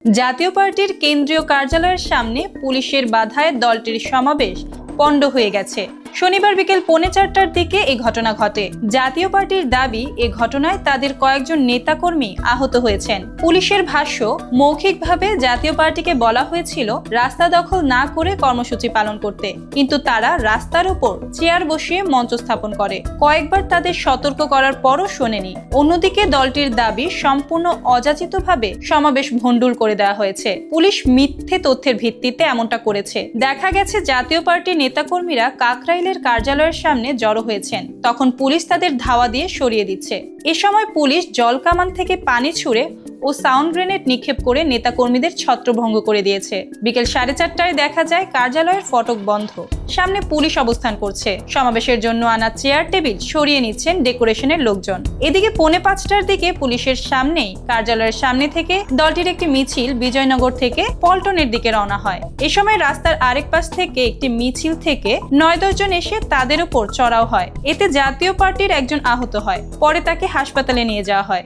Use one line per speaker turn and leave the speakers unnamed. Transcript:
জাতীয় পার্টির কেন্দ্রীয় কার্যালয়ের সামনে পুলিশের বাধায় দলটির সমাবেশ পণ্ড হয়ে গেছে। শনিবার বিকেল 4:45টার দিকে এই ঘটনা ঘটে। জাতীয় পার্টির দাবি, এ ঘটনায় তাদের কয়েকজন নেতাকর্মী আহত হয়েছেন। পুলিশের ভাষ্য, মৌখিকভাবে জাতীয় পার্টিকে বলা হয়েছিল রাস্তা দখল না করে কর্মসূচি পালন করতে, কিন্তু তারা রাস্তার উপর চেয়ার বসিয়ে মঞ্চ স্থাপন করে। কয়েকবার তাদের সতর্ক করার পরও শোনেনি। অন্যদিকে দলটির দাবি, সম্পূর্ণ অযাচিতভাবে সমাবেশ ভণ্ডুল করে দেওয়া হয়েছে। পুলিশ মিথ্যে তথ্যের ভিত্তিতে এমনটা করেছে। দেখা গেছে জাতীয় পার্টির নেতাকর্মীরা কাকরাইলের কার্যালয়ের সামনে জড়ো হয়েছেন, তখন পুলিশ তাদের ধাওয়া দিয়ে সরিয়ে দিচ্ছে। এ সময় পুলিশ জলকামান থেকে পানি ছুড়ে ও সাউন্ড গ্রেনেড নিক্ষেপ করে নেতাকর্মীদের ছত্রভঙ্গ করে দিয়েছে। বিকেল 4:30টায় দেখা যায় কার্যালয়ের ফটক বন্ধ, সামনে পুলিশ অবস্থান করছে। সমাবেশের জন্য আনা চেয়ার টেবিল সরিয়ে নিচ্ছেন ডেকোরেশনের লোকজন। এদিকে 4:45টার দিকে পুলিশের সামনেই কার্যালয়ের সামনে থেকে দলটির একটি মিছিল বিজয়নগর থেকে পল্টনের দিকে রওনা হয়। এ সময় রাস্তার আরেক পাশ থেকে একটি মিছিল থেকে 9-10 জন এসে তাদের উপর চড়াও হয়। এতে জাতীয় পার্টির একজন আহত হয়, পরে তাকে হাসপাতালে নিয়ে যাওয়া হয়।